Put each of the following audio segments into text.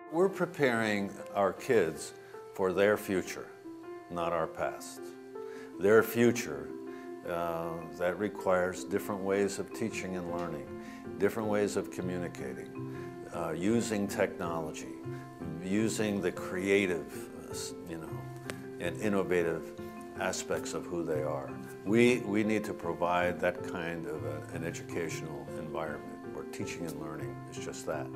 We're preparing our kids for their future, not our past. Their future that requires different ways of teaching and learning, different ways of communicating, using technology, using the creative, and innovative aspects of who they are. We need to provide that kind of an educational environment where teaching and learning is just that.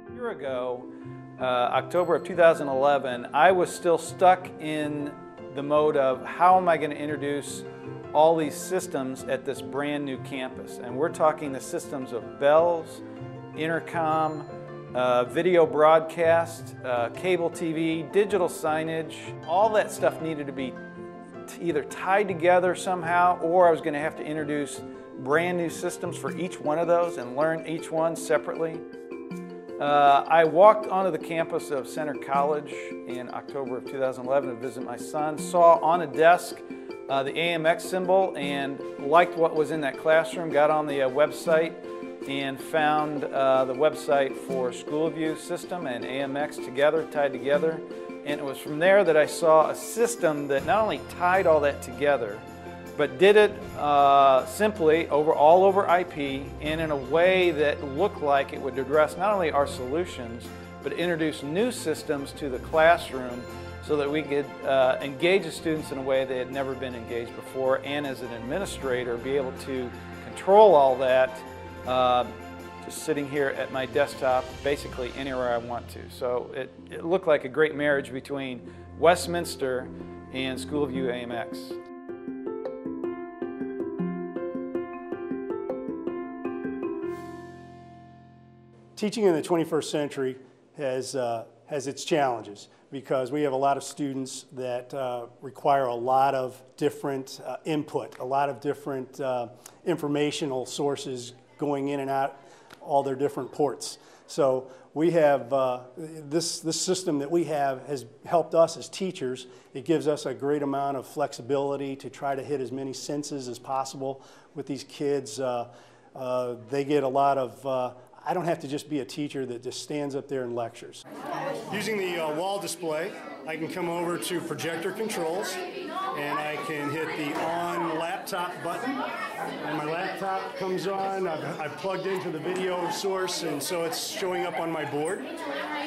A year ago, October of 2011, I was still stuck in the mode of how am I going to introduce all these systems at this brand new campus. And we're talking the systems of bells, intercom, video broadcast, cable TV, digital signage. All that stuff needed to be either tied together somehow, or I was going to have to introduce brand new systems for each one of those and learn each one separately. I walked onto the campus of Center College in October of 2011 to visit my son, saw on a desk the AMX symbol and liked what was in that classroom, got on the website and found the website for SchoolView system and AMX together, tied together. And it was from there that I saw a system that not only tied all that together, but did it simply all over IP and in a way that looked like it would address not only our solutions, but introduce new systems to the classroom so that we could engage the students in a way they had never been engaged before, and as an administrator be able to control all that just sitting here at my desktop basically anywhere I want to. So it looked like a great marriage between Westminster and SchoolView AMX. Teaching in the 21st century has its challenges because we have a lot of students that require a lot of different input, a lot of different informational sources going in and out all their different ports. So we have this system that we have has helped us as teachers. It gives us a great amount of flexibility to try to hit as many senses as possible with these kids. They get a lot of I don't have to just be a teacher that just stands up there and lectures. Using the wall display, I can come over to projector controls and I can hit the on laptop button and my laptop comes on. I've plugged into the video source and so it's showing up on my board.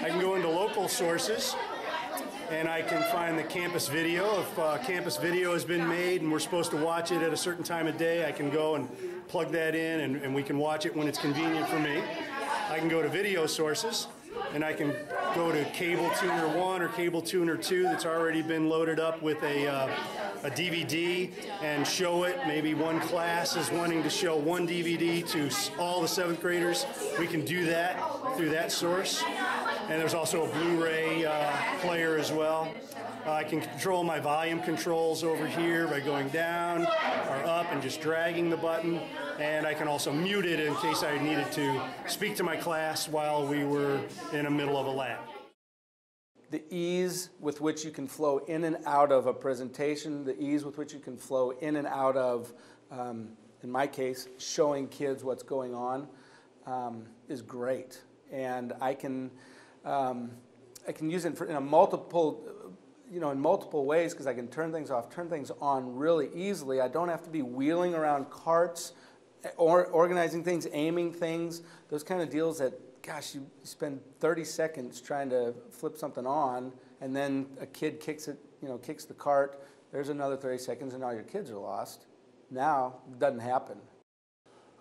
I can go into local sources and I can find the campus video. If campus video has been made and we're supposed to watch it at a certain time of day, I can go and plug that in and we can watch it when it's convenient for me. I can go to video sources and I can go to Cable Tuner 1 or Cable Tuner 2 that's already been loaded up with a DVD and show it. Maybe one class is wanting to show one DVD to all the 7th graders. We can do that through that source. And there's also a Blu-ray player as well. I can control my volume controls over here by going down or up and just dragging the button. And I can also mute it in case I needed to speak to my class while we were in the middle of a lab. The ease with which you can flow in and out of a presentation, the ease with which you can flow in and out of, in my case, showing kids what's going on is great. And I can use it in multiple ways because I can turn things off, turn things on really easily. I don't have to be wheeling around carts or organizing things, aiming things, those kind of deals that, gosh, you spend 30 seconds trying to flip something on and then a kid kicks it, kicks the cart, there's another 30 seconds and now your kids are lost. Now, it doesn't happen.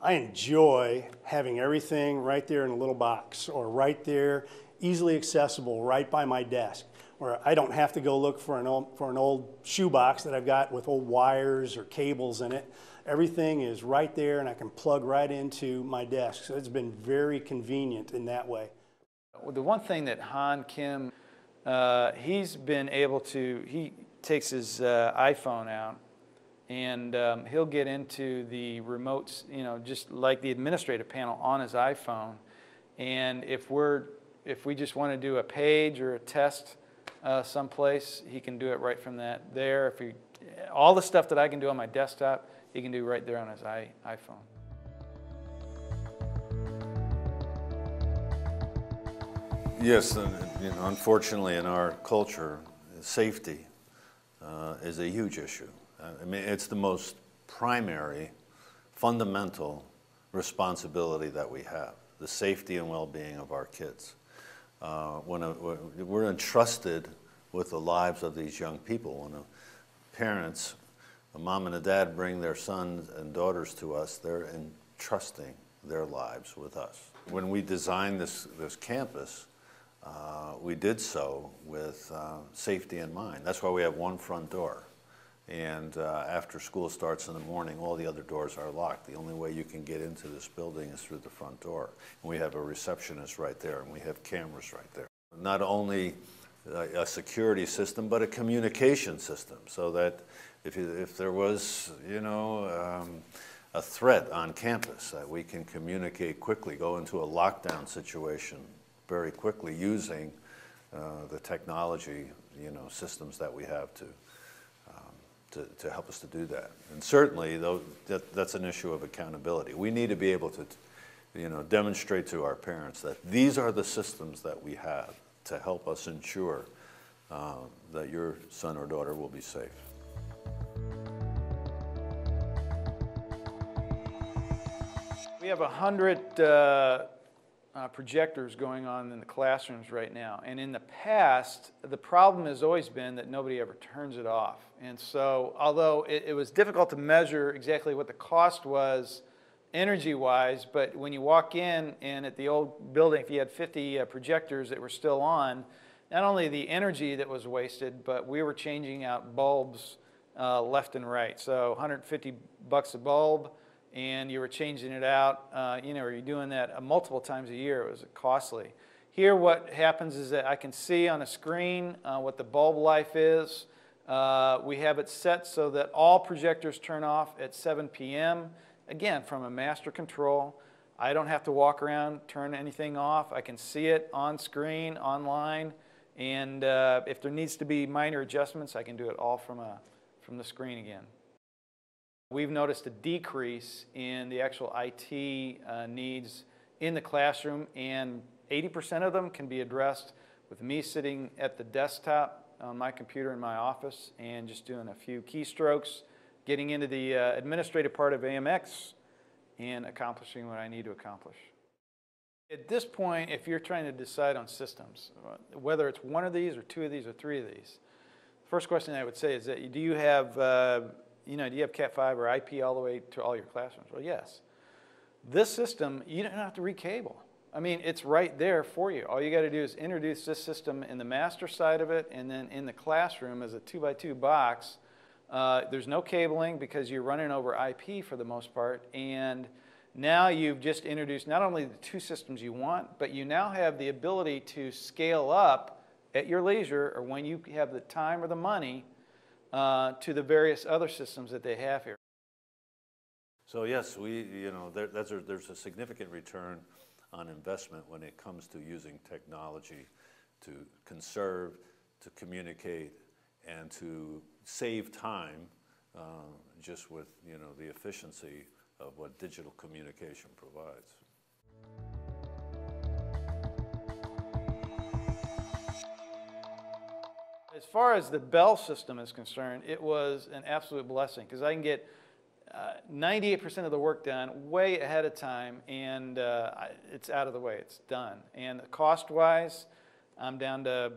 I enjoy having everything right there in a little box or right there, easily accessible, right by my desk, where I don't have to go look for an old shoebox that I've got with old wires or cables in it. Everything is right there and I can plug right into my desk. So it's been very convenient in that way. The one thing that Han Kim, he's been able to, he takes his iPhone out and he'll get into the remotes, just like the administrative panel on his iPhone. And if we just want to do a page or a test someplace, he can do it right from there. All the stuff that I can do on my desktop, he can do right there on his iPhone. Yes, and, unfortunately in our culture, safety is a huge issue. I mean, it's the most primary, fundamental responsibility that we have, the safety and well-being of our kids. When we're entrusted with the lives of these young people. When parents, a mom and a dad, bring their sons and daughters to us, they're entrusting their lives with us. When we designed this campus, we did so with safety in mind. That's why we have one front door. And after school starts in the morning, all the other doors are locked. The only way you can get into this building is through the front door. And we have a receptionist right there, and we have cameras right there. Not only a security system, but a communication system, so that if there was, a threat on campus, that we can communicate quickly, go into a lockdown situation very quickly using the technology, systems that we have to help us to do that. And certainly, that's an issue of accountability. We need to be able to, demonstrate to our parents that these are the systems that we have to help us ensure that your son or daughter will be safe. We have 100 projectors going on in the classrooms right now. And in the past, the problem has always been that nobody ever turns it off. And so, although it was difficult to measure exactly what the cost was energy-wise, but when you walk in and at the old building, if you had 50 projectors that were still on, not only the energy that was wasted, but we were changing out bulbs left and right. So $150 a bulb, and you were changing it out, or you're doing that multiple times a year. It was costly. Here what happens is that I can see on a screen what the bulb life is. We have it set so that all projectors turn off at 7 p.m. Again, from a master control. I don't have to walk around, turn anything off. I can see it on screen, online, and if there needs to be minor adjustments, I can do it all from the screen again. We've noticed a decrease in the actual IT needs in the classroom, and 80% of them can be addressed with me sitting at the desktop on my computer in my office and just doing a few keystrokes, getting into the administrative part of AMX, and accomplishing what I need to accomplish. At this point, if you're trying to decide on systems, whether it's one of these or two of these or three of these, the first question I would say is that do you have do you have Cat 5 or IP all the way to all your classrooms? Well, yes. This system, you don't have to recable. I mean, it's right there for you. All you got to do is introduce this system in the master side of it, and then in the classroom as a 2x2 box. There's no cabling because you're running over IP for the most part, and now you've just introduced not only the two systems you want, but you now have the ability to scale up at your leisure or when you have the time or the money to the various other systems that they have here. So yes, there's a significant return on investment when it comes to using technology to conserve, to communicate, and to save time just with the efficiency of what digital communication provides. As far as the Bell system is concerned, it was an absolute blessing because I can get 98% of the work done way ahead of time, and it's out of the way. It's done. And cost-wise, I'm down to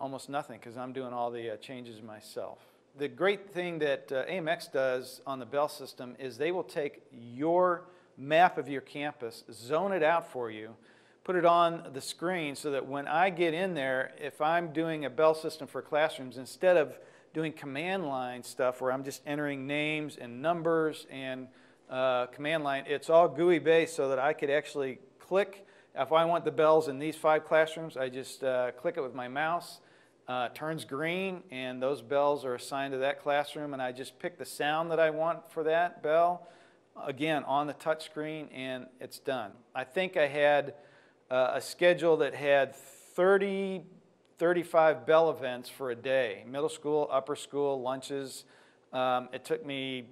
almost nothing because I'm doing all the changes myself. The great thing that AMX does on the Bell system is they will take your map of your campus, zone it out for you, put it on the screen so that when I get in there, if I'm doing a Bell system for classrooms, instead of doing command line stuff where I'm just entering names and numbers and command line, it's all GUI based so that I could actually click. If I want the bells in these 5 classrooms, I just click it with my mouse. Turns green, and those bells are assigned to that classroom, and I just pick the sound that I want for that bell, again, on the touch screen, and it's done. I think I had a schedule that had 35 bell events for a day, middle school, upper school, lunches. It took me,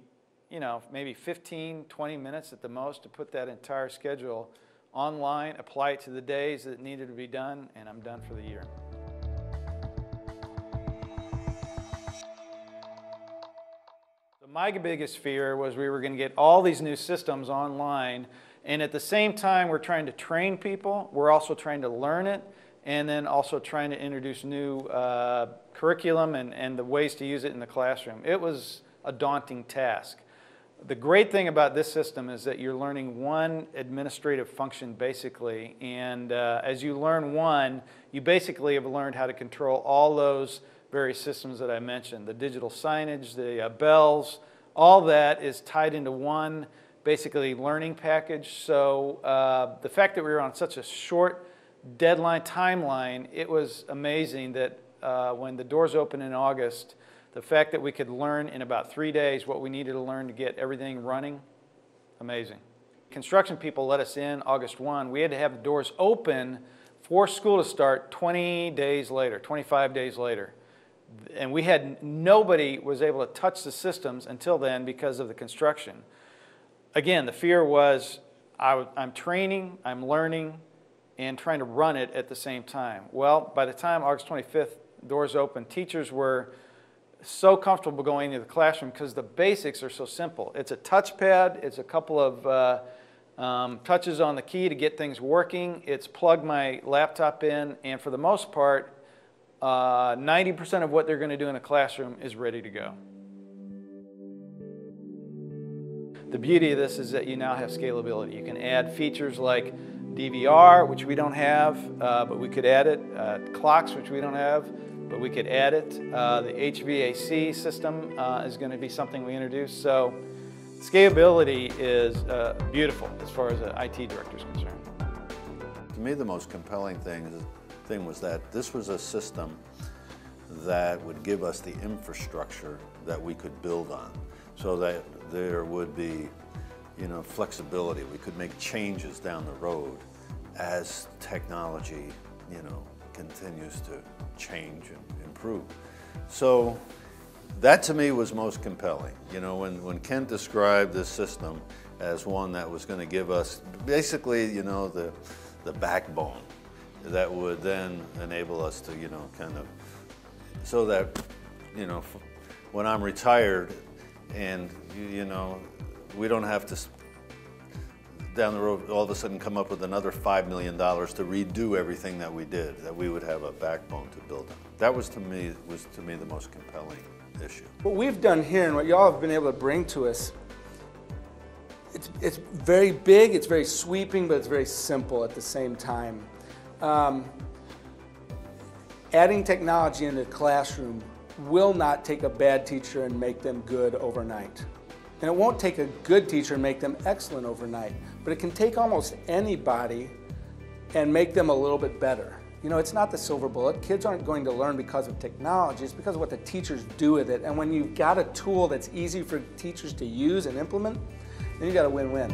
maybe 15, 20 minutes at the most to put that entire schedule online, apply it to the days that needed to be done, and I'm done for the year. So my biggest fear was we were going to get all these new systems online, and at the same time we're trying to train people, we're also trying to learn it, and then also trying to introduce new curriculum and the ways to use it in the classroom. It was a daunting task. The great thing about this system is that you're learning one administrative function basically, and as you learn one, you basically have learned how to control all those various systems that I mentioned. The digital signage, the bells, all that is tied into one basically learning package. So the fact that we were on such a short deadline timeline, it was amazing that when the doors opened in August, the fact that we could learn in about 3 days what we needed to learn to get everything running, amazing. Construction people let us in August 1. We had to have the doors open for school to start 20 days later, 25 days later. And we had, nobody was able to touch the systems until then because of the construction. Again, the fear was I'm training, I'm learning, and trying to run it at the same time. Well, by the time August 25th, doors opened, teachers were so comfortable going into the classroom because the basics are so simple. It's a touchpad, it's a couple of touches on the key to get things working, it's plug my laptop in, and for the most part, 90% of what they're going to do in a classroom is ready to go. The beauty of this is that you now have scalability. You can add features like DVR, which we don't have, but we could add it, clocks, which we don't have, but we could add it. The HVAC system is going to be something we introduce. So scalability is beautiful as far as an IT director is concerned. To me, the most compelling thing was that this was a system that would give us the infrastructure that we could build on, so that there would be, flexibility. We could make changes down the road as technology, continues to change and improve. So that to me was most compelling. When Kent described this system as one that was going to give us basically, the backbone that would then enable us to, kind of, so that, when I'm retired and, we don't have to down the road all of a sudden come up with another $5 million to redo everything that we did, that we would have a backbone to build on. That was to me the most compelling issue. What we've done here and what y'all have been able to bring to us, it's very big, it's very sweeping, but it's very simple at the same time. Adding technology into the classroom will not take a bad teacher and make them good overnight. And it won't take a good teacher and make them excellent overnight, but it can take almost anybody and make them a little bit better. It's not the silver bullet. Kids aren't going to learn because of technology, it's because of what the teachers do with it. And when you've got a tool that's easy for teachers to use and implement, then you've got a win-win.